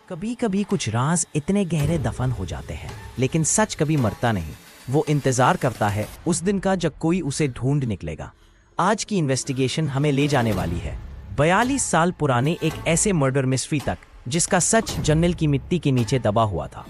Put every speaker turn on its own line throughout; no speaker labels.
कभी कभी कुछ राज इतने गहरे दफन हो जाते हैं, लेकिन सच कभी मरता नहीं। वो इंतजार करता है उस दिन का जब कोई उसे ढूंढ निकलेगा। आज की इन्वेस्टिगेशन हमें ले जाने वाली है 42 साल पुराने एक ऐसे मर्डर मिस्ट्री तक जिसका सच जंगल की मिट्टी के नीचे दबा हुआ था।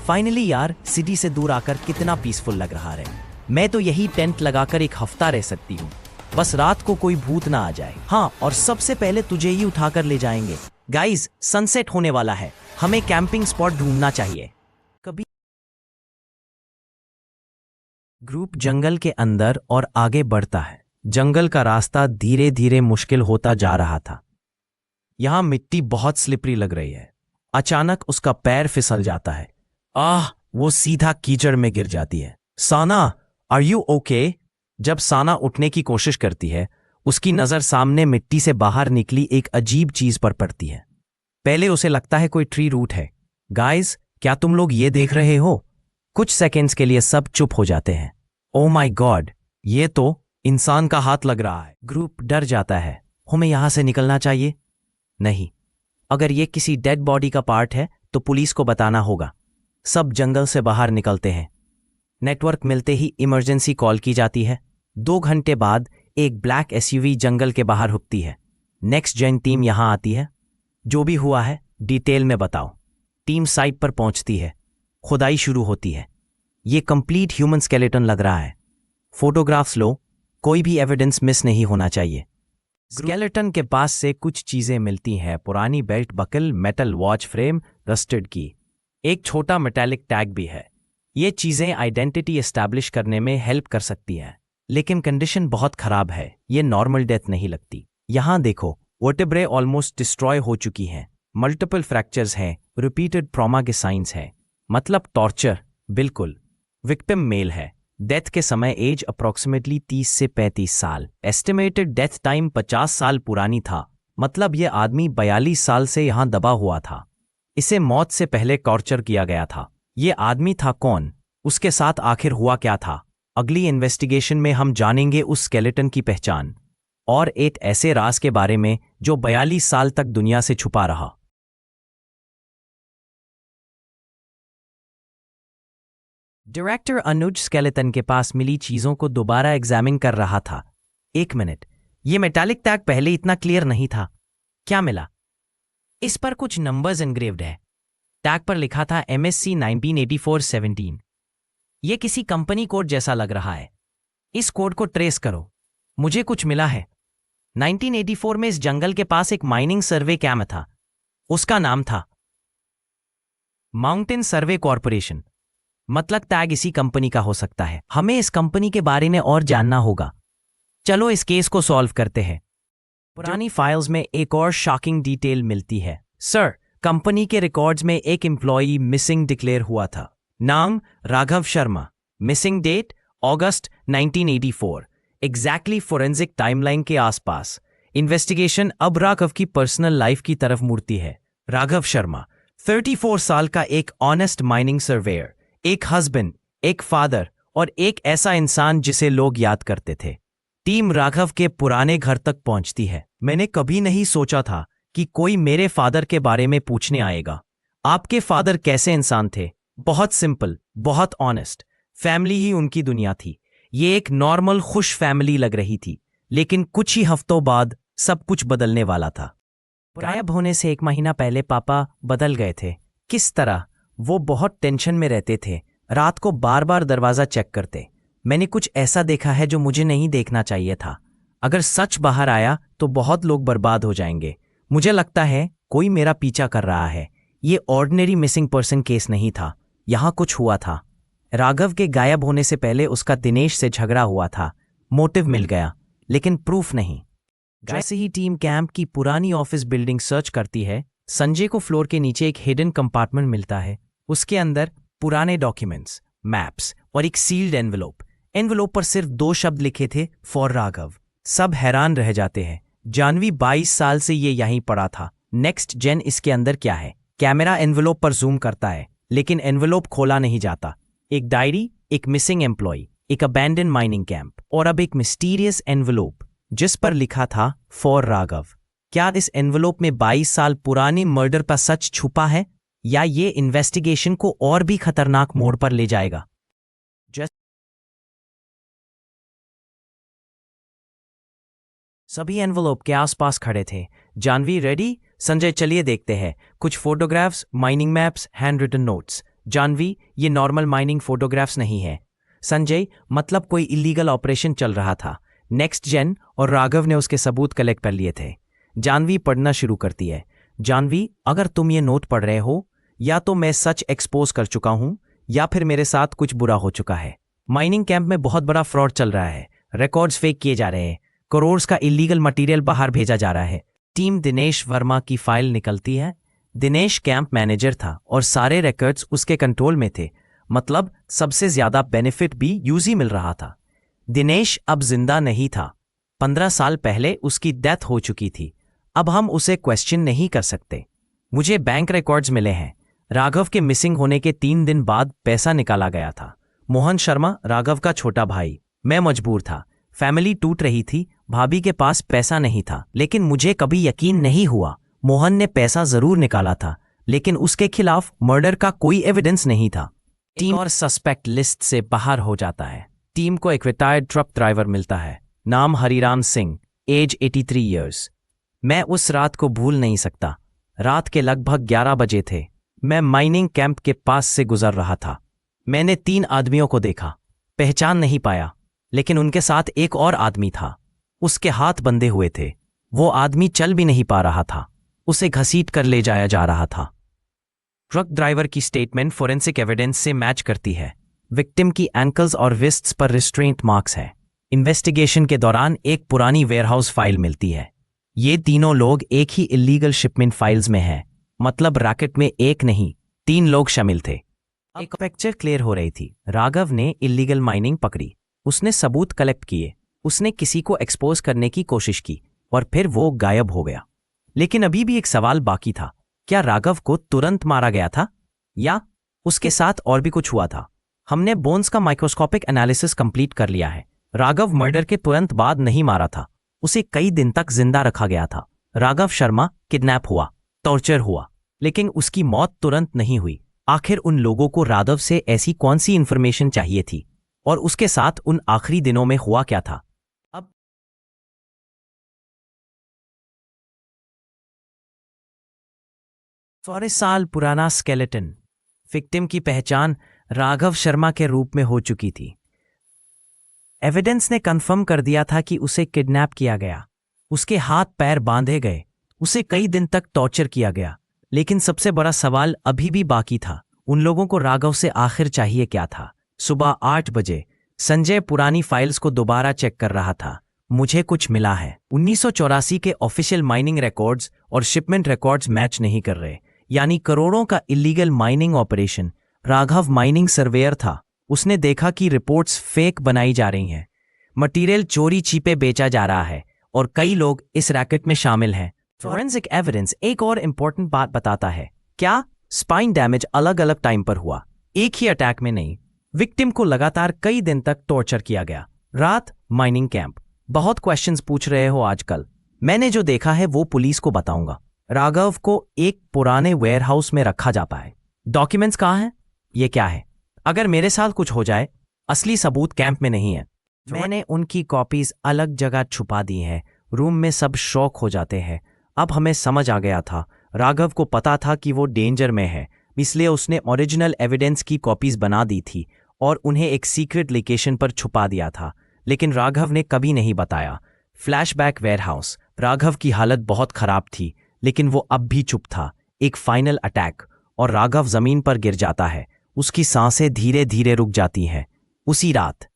फाइनली यार, सिटी से दूर आकर कितना पीसफुल लग रहा है। मैं तो यही टेंट लगाकर एक हफ्ता रह सकती हूँ, बस रात को कोई भूत ना आ जाए। हाँ, और सबसे पहले तुझे ही उठाकर ले जाएंगे। गाइस, सनसेट होने वाला है, हमें कैंपिंग स्पॉट ढूंढना चाहिए। कभी ग्रुप जंगल के अंदर और आगे बढ़ता है। जंगल का रास्ता धीरे धीरे मुश्किल होता जा रहा था। यहां मिट्टी बहुत स्लिपरी लग रही है। अचानक उसका पैर फिसल जाता है। वो सीधा कीचड़ में गिर जाती है। साना, आर यू ओके? जब साना उठने की कोशिश करती है, उसकी नजर सामने मिट्टी से बाहर निकली एक अजीब चीज पर पड़ती है। पहले उसे लगता है कोई ट्री रूट है। गाइस, क्या तुम लोग ये देख रहे हो? कुछ सेकेंड्स के लिए सब चुप हो जाते हैं। ओ माय गॉड, ये तो इंसान का हाथ लग रहा है। ग्रुप डर जाता है। हमें यहां से निकलना चाहिए। नहीं, अगर ये किसी डेड बॉडी का पार्ट है तो पुलिस को बताना होगा। सब जंगल से बाहर निकलते हैं। नेटवर्क मिलते ही इमरजेंसी कॉल की जाती है। 2 घंटे बाद एक ब्लैक एसयूवी जंगल के बाहर रुकती है। नेक्स्ट जेन टीम यहां आती है। जो भी हुआ है डिटेल में बताओ। टीम साइट पर पहुंचती है। खुदाई शुरू होती है। ये कंप्लीट ह्यूमन स्केलेटन लग रहा है। फोटोग्राफ्स लो, कोई भी एविडेंस मिस नहीं होना चाहिए। स्केलेटन के पास से कुछ चीजें मिलती हैं। पुरानी belt buckle, metal watch frame, rusted key, एक छोटा मेटालिक टैग भी है। ये चीजें आइडेंटिटी एस्टैब्लिश करने में हेल्प कर सकती हैं, लेकिन कंडीशन बहुत खराब है। ये नॉर्मल डेथ नहीं लगती। यहां देखो, वर्टेब्रे ऑलमोस्ट डिस्ट्रॉय हो चुकी हैं। मल्टीपल फ्रैक्चर्स हैं। रिपीटेड ट्रॉमा के साइंस हैं, मतलब टॉर्चर। बिल्कुल। विक्टिम मेल है। डेथ के समय एज अप्रॉक्सीमेटली 30 से 35 साल। एस्टिमेटेड डेथ टाइम 50 साल पुरानी था, मतलब ये आदमी 42 साल से यहां दबा हुआ था। इसे मौत से पहले टॉर्चर किया गया था। ये आदमी था कौन? उसके साथ आखिर हुआ क्या था? अगली इन्वेस्टिगेशन में हम जानेंगे उस स्केलेटन की पहचान और एक ऐसे राज के बारे में जो 42 साल तक दुनिया से छुपा रहा। डायरेक्टर अनुज स्केलेटन के पास मिली चीजों को दोबारा एग्जामिन कर रहा था। 1 मिनट, ये मेटालिक टैग पहले इतना क्लियर नहीं था। क्या मिला? इस पर कुछ नंबर्स एनग्रेव्ड है। टैग पर लिखा था MSC 1984-17। ये किसी कंपनी कोड जैसा लग रहा है। इस कोड को ट्रेस करो। मुझे कुछ मिला है। 1984 में इस जंगल के पास एक माइनिंग सर्वे कैम्प था। उसका नाम था माउंटेन सर्वे कॉर्पोरेशन। मतलब टैग इसी कंपनी का हो सकता है। हमें इस कंपनी के बारे में और जानना होगा। चलो इस केस को सॉल्व करते हैं। पुरानी फाइल्स में एक और शॉकिंग डिटेल मिलती है। सर, कंपनी के रिकॉर्ड्स में एक एम्प्लॉई मिसिंग डिक्लेयर हुआ था। नाम राघव शर्मा। मिसिंग डेट अगस्त 1984। एग्जैक्टली फोरेंसिक टाइमलाइन के आसपास। इन्वेस्टिगेशन अब राघव की पर्सनल लाइफ की तरफ मुड़ती है। राघव शर्मा 34 साल का एक ऑनेस्ट माइनिंग सर्वेयर, एक हस्बैंड, एक फादर और एक ऐसा इंसान जिसे लोग याद करते थे। टीम राघव के पुराने घर तक पहुंचती है। मैंने कभी नहीं सोचा था कि कोई मेरे फादर के बारे में पूछने आएगा। आपके फादर कैसे इंसान थे? बहुत सिंपल, बहुत ऑनेस्ट। फैमिली ही उनकी दुनिया थी। ये एक नॉर्मल खुश फैमिली लग रही थी, लेकिन कुछ ही हफ्तों बाद सब कुछ बदलने वाला था। गायब होने से 1 महीना पहले पापा बदल गए थे। किस तरह? वो बहुत टेंशन में रहते थे। रात को बार बार दरवाजा चेक करते। मैंने कुछ ऐसा देखा है जो मुझे नहीं देखना चाहिए था। अगर सच बाहर आया तो बहुत लोग बर्बाद हो जाएंगे। मुझे लगता है कोई मेरा पीछा कर रहा है। ये ऑर्डिनरी मिसिंग पर्सन केस नहीं था। यहां कुछ हुआ था। राघव के गायब होने से पहले उसका दिनेश से झगड़ा हुआ था। मोटिव मिल गया, लेकिन प्रूफ नहीं। जैसे ही टीम कैंप की पुरानी ऑफिस बिल्डिंग सर्च करती है, संजय को फ्लोर के नीचे एक हिडन कंपार्टमेंट मिलता है। उसके अंदर पुराने डॉक्यूमेंट्स, मैप्स और एक सील्ड एनवेलोप। एनवेलोप पर सिर्फ 2 शब्द लिखे थे, फॉर राघव। सब हैरान रह जाते हैं। जानवी 22 साल से ये यहीं पड़ा था। नेक्स्ट जेन इसके अंदर क्या है? कैमरा एनवेलोप पर जूम करता है, लेकिन एनवेलोप खोला नहीं जाता। एक डायरी, एक मिसिंग एम्प्लॉय, एक अबैंडन माइनिंग कैंप और अब एक मिस्टीरियस एनवेलोप जिस पर लिखा था फॉर राघव। क्या इस एनवेलोप में 22 साल पुरानी मर्डर का सच छुपा है? या ये इन्वेस्टिगेशन को और भी खतरनाक मोड़ पर ले जाएगा। सभी एनवलप के आसपास खड़े थे। जानवी रेडी? संजय चलिए देखते हैं। कुछ photographs, mining maps, handwritten notes. Janhvi ये नॉर्मल माइनिंग फोटोग्राफ्स नहीं है। संजय मतलब कोई इलीगल ऑपरेशन चल रहा था। नेक्स्ट जेन और राघव ने उसके सबूत कलेक्ट कर लिए थे। जानवी पढ़ना शुरू करती है। जानवी अगर तुम ये नोट पढ़ रहे हो, या तो मैं सच एक्सपोज कर चुका हूं या फिर मेरे साथ कुछ बुरा हो चुका है। माइनिंग कैंप में बहुत बड़ा फ्रॉड चल रहा है। रिकॉर्ड्स फेक किए जा रहे हैं। करोड़ों का इलीगल मटेरियल बाहर भेजा जा रहा है। टीम दिनेश वर्मा की फाइल निकलती है। दिनेश कैंप मैनेजर था और सारे रिकॉर्ड्स उसके कंट्रोल में थे। मतलब सबसे ज्यादा बेनिफिट भी यूजी मिल रहा था। दिनेश अब जिंदा नहीं था। 15 साल पहले उसकी डेथ हो चुकी थी। अब हम उसे क्वेश्चन नहीं कर सकते। मुझे बैंक रिकॉर्ड्स मिले हैं। राघव के मिसिंग होने के 3 दिन बाद पैसा निकाला गया था। मोहन शर्मा राघव का छोटा भाई। मैं मजबूर था। फैमिली टूट रही थी। भाभी के पास पैसा नहीं था, लेकिन मुझे कभी यकीन नहीं हुआ। मोहन ने पैसा जरूर निकाला था, लेकिन उसके खिलाफ मर्डर का कोई एविडेंस नहीं था। टीम और सस्पेक्ट लिस्ट से बाहर हो जाता है। टीम को एक रिटायर्ड ट्रक ड्राइवर मिलता है। नाम हरिराम सिंह, एज 83 ईयर्स। मैं उस रात को भूल नहीं सकता। रात के लगभग 11 बजे थे। मैं माइनिंग कैंप के पास से गुजर रहा था। मैंने 3 आदमियों को देखा। पहचान नहीं पाया, लेकिन उनके साथ एक और आदमी था। उसके हाथ बंधे हुए थे। वो आदमी चल भी नहीं पा रहा था। उसे घसीट कर ले जाया जा रहा था। ट्रक ड्राइवर की स्टेटमेंट फोरेंसिक एविडेंस से मैच करती है। विक्टिम की एंकल्स और रिस्ट्स पर रिस्ट्रेंट मार्क्स है। इन्वेस्टिगेशन के दौरान एक पुरानी वेयरहाउस फाइल मिलती है। ये तीनों लोग एक ही इलीगल शिपमेंट फाइल्स में हैं। मतलब रैकेट में एक नहीं, 3 लोग शामिल थे। एक पिक्चर क्लियर हो रही थी। राघव ने इलीगल माइनिंग पकड़ी। उसने सबूत कलेक्ट किए। उसने किसी को एक्सपोज करने की कोशिश की और फिर वो गायब हो गया। लेकिन अभी भी एक सवाल बाकी था। क्या राघव को तुरंत मारा गया था या उसके साथ और भी कुछ हुआ था? हमने बोन्स का माइक्रोस्कोपिक एनालिसिस कंप्लीट कर लिया है। राघव मर्डर के तुरंत बाद नहीं मारा था। उसे कई दिन तक जिंदा रखा गया था। राघव शर्मा किडनैप हुआ, टॉर्चर हुआ, लेकिन उसकी मौत तुरंत नहीं हुई। आखिर उन लोगों को राघव से ऐसी कौन सी इंफॉर्मेशन चाहिए थी और उसके साथ उन आखिरी दिनों में हुआ क्या था? अब 4 साल पुराना स्केलेटन। विक्टिम की पहचान राघव शर्मा के रूप में हो चुकी थी। एविडेंस ने कंफर्म कर दिया था कि उसे किडनैप किया गया। उसके हाथ पैर बांधे गए। उसे कई दिन तक टॉर्चर किया गया। लेकिन सबसे बड़ा सवाल अभी भी बाकी था। उन लोगों को राघव से आखिर चाहिए क्या था? सुबह 8 बजे संजय पुरानी फाइल्स को दोबारा चेक कर रहा था। मुझे कुछ मिला है। 1984 के ऑफिशियल माइनिंग रिकॉर्ड्स और शिपमेंट रिकॉर्ड्स मैच नहीं कर रहे। यानी करोड़ों का illegal mining operation. Raghav mining surveyor था। उसने देखा कि रिपोर्ट्स फेक बनाई जा रही हैं। मटेरियल चोरी छिपे बेचा जा रहा है और कई लोग इस रैकेट में शामिल हैं। फोरेंसिक एविडेंस एक और इंपॉर्टेंट बात बताता है। क्या स्पाइन डैमेज अलग अलग टाइम पर हुआ, एक ही अटैक में नहीं। विक्टिम को लगातार कई दिन तक टॉर्चर किया गया। रात माइनिंग कैंप। बहुत क्वेश्चंस पूछ रहे हो आजकल। मैंने जो देखा है वो पुलिस को बताऊंगा। राघव को एक पुराने वेयरहाउस में रखा जाता है। डॉक्यूमेंट्स कहाँ हैं? ये क्या है? अगर मेरे साथ कुछ हो जाए, असली सबूत कैंप में नहीं है। मैंने उनकी कॉपीज अलग जगह छुपा दी हैं। रूम में सब शॉक हो जाते हैं। अब हमें समझ आ गया था। राघव को पता था कि वो डेंजर में है, इसलिए उसने ओरिजिनल एविडेंस की कॉपीज बना दी थी और उन्हें एक सीक्रेट लोकेशन पर छुपा दिया था। लेकिन राघव ने कभी नहीं बताया। Flashback warehouse. राघव की हालत बहुत खराब थी, लेकिन वो अब भी चुप था। एक फाइनल अटैक और राघव जमीन पर गिर जाता है। उसकी सांसें धीरे धीरे रुक जाती हैं। उसी रात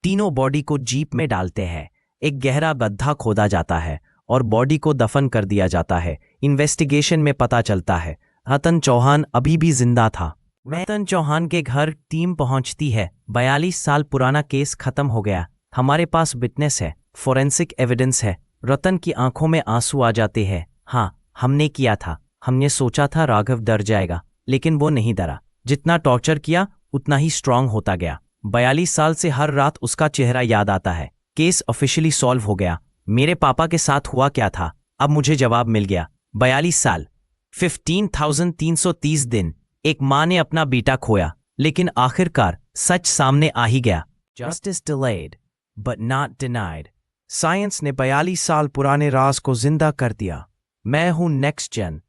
तीनों बॉडी को जीप में डालते हैं। एक गहरा गड्ढा खोदा जाता है और बॉडी को दफन कर दिया जाता है। इन्वेस्टिगेशन में पता चलता है रतन चौहान अभी भी जिंदा था। रतन चौहान के घर टीम पहुंचती है। 42 साल पुराना केस खत्म हो गया। हमारे पास विटनेस है, फोरेंसिक एविडेंस है। रतन की आंखों में आंसू आ जाते हैं। हाँ, हमने किया था। हमने सोचा था राघव डर जाएगा, लेकिन वो नहीं डरा। जितना टॉर्चर किया उतना ही स्ट्रांग होता गया। 42 साल से हर रात उसका चेहरा याद आता है। केस ऑफिशियली सॉल्व हो गया। मेरे पापा के साथ हुआ क्या था, अब मुझे जवाब मिल गया। 42 साल 15,330 दिन एक मां ने अपना बेटा खोया, लेकिन आखिरकार सच सामने आ ही गया। Justice delayed but not denied. Science ने 42 साल पुराने राज को जिंदा कर दिया। मैं हूं नेक्स्ट जेन,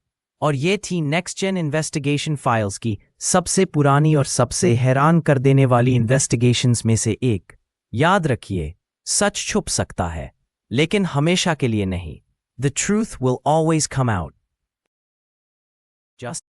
और ये थी नेक्स्ट जेन इन्वेस्टिगेशन फाइल्स की सबसे पुरानी और सबसे हैरान कर देने वाली इन्वेस्टिगेशंस में से एक। याद रखिए, सच छुप सकता है, लेकिन हमेशा के लिए नहीं। The truth will always come out. Just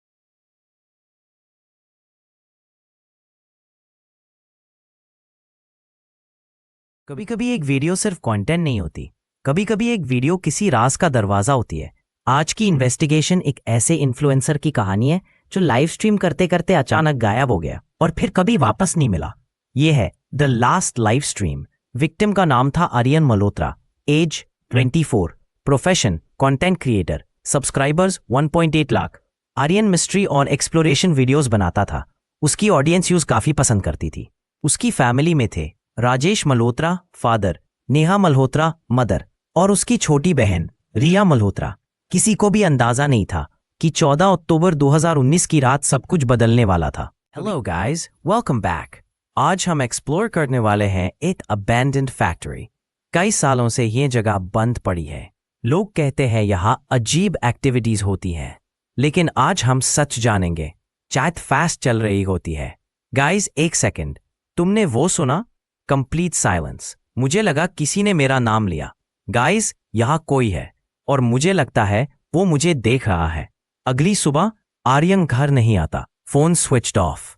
कभी कभी एक वीडियो सिर्फ कंटेंट नहीं होती, कभी कभी एक वीडियो किसी राज का दरवाजा होती है। आज की इन्वेस्टिगेशन एक ऐसे इन्फ्लुएंसर की कहानी है जो लाइव स्ट्रीम करते करते अचानक गायब हो गया और फिर कभी वापस नहीं मिला। यह है the last live stream. Victim का नाम था Aryan Malhotra, age 24, profession content creator, subscribers 1.8 lakh. Aryan mystery और एक्सप्लोरेशन वीडियोस बनाता था। उसकी ऑडियंस यूज काफी पसंद करती थी। उसकी फैमिली में थे राजेश मल्होत्रा फादर, नेहा मल्होत्रा मदर, और उसकी छोटी बहन रिया मल्होत्रा। किसी को भी अंदाजा नहीं था कि 14 अक्टूबर 2019 की रात सब कुछ बदलने वाला था। Hello guys, welcome back. आज हम एक्सप्लोर करने वाले हैं एक अबैंडन्ड फैक्ट्री। कई सालों से ये जगह बंद पड़ी है। लोग कहते हैं यहाँ अजीब एक्टिविटीज होती हैं, लेकिन आज हम सच जानेंगे। शायद फास्ट चल रही होती है। गाइस, एक सेकंड, तुमने वो सुना? Complete silence. मुझे लगा किसी ने मेरा नाम लिया। गाइस, यहाँ कोई है, और मुझे लगता है वो मुझे देख रहा है। अगली सुबह आर्यन घर नहीं आता, फोन स्विच्ड ऑफ।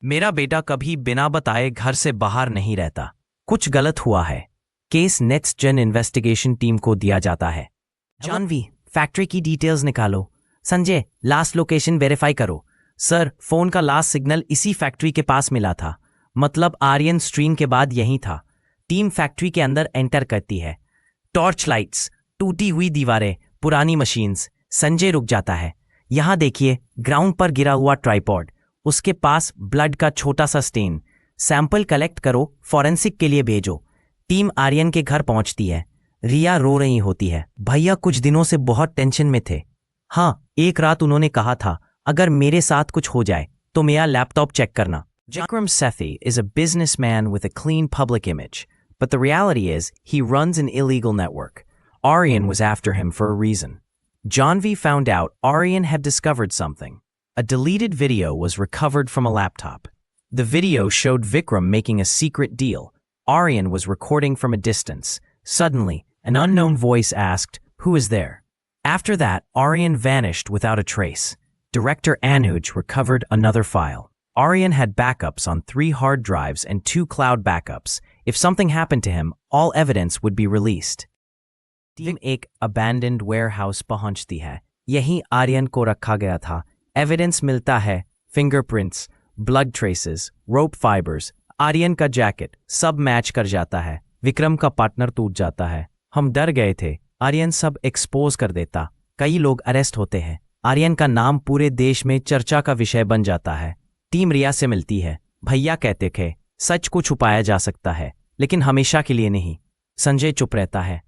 मेरा बेटा कभी बिना बताए घर से बाहर नहीं रहता। कुछ गलत हुआ है। Case next gen investigation team को दिया जाता है। जानवी, फैक्ट्री की डिटेल्स निकालो। संजय, लास्ट लोकेशन वेरीफाई करो। सर, फोन का लास्ट सिग्नल इसी फैक्ट्री के पास मिला था, मतलब आर्यन स्ट्रीम के बाद यही था। टीम फैक्ट्री के अंदर एंटर करती है। टॉर्च लाइट्स, टूटी हुई दीवारें, पुरानी मशीन्स। संजय रुक जाता है। यहां देखिए, ग्राउंड पर गिरा हुआ ट्राइपॉड, उसके पास ब्लड का छोटा सा स्टेन। सैंपल कलेक्ट करो, फॉरेंसिक के लिए भेजो। टीम आर्यन के घर पहुंचती है। रिया रो रही होती है। भैया कुछ दिनों से बहुत टेंशन में थे। हाँ, एक रात उन्होंने कहा था, अगर मेरे साथ कुछ हो जाए तो मेरा लैपटॉप चेक करना। Vikram Sethi is a businessman with a clean public image, but the reality is he runs an illegal network. Aryan was after him for a reason. Janvi found out Aryan had discovered something. A deleted video was recovered from a laptop. The video showed Vikram making a secret deal. Aryan was recording from a distance. Suddenly, an unknown voice asked, "Who is there?" After that, Aryan vanished without a trace. Director Anuj recovered another file. Aryan had backups on 3 hard drives and 2 cloud backups. If something happened to him, all evidence would be released. Team एक abandoned warehouse पहुंचती है। यहीं आर्यन को रखा गया था। Evidence मिलता है, फिंगरप्रिंट्स, ब्लड ट्रेसेस, रोप फाइबर्स, आर्यन का जैकेट, सब मैच कर जाता है। विक्रम का पार्टनर टूट जाता है। हम डर गए थे, आर्यन सब एक्सपोज कर देता। कई लोग अरेस्ट होते हैं। आर्यन का नाम पूरे देश में चर्चा का विषय बन जाता है। टीम रिया से मिलती है। भैया कहते थे सच को छुपाया जा सकता है, लेकिन हमेशा के लिए नहीं। संजय चुप रहता है।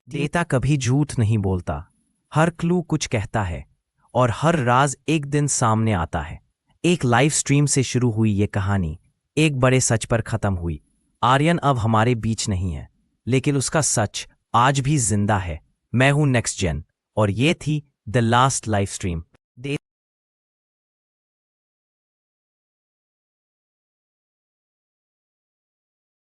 डेटा कभी झूठ नहीं बोलता। हर क्लू कुछ कहता है, और हर राज एक दिन सामने आता है। एक लाइव स्ट्रीम से शुरू हुई ये कहानी एक बड़े सच पर खत्म हुई। आर्यन अब हमारे बीच नहीं है, लेकिन उसका सच आज भी जिंदा है। मैं हूं नेक्स्ट जेन, और ये थी द लास्ट लाइव स्ट्रीम।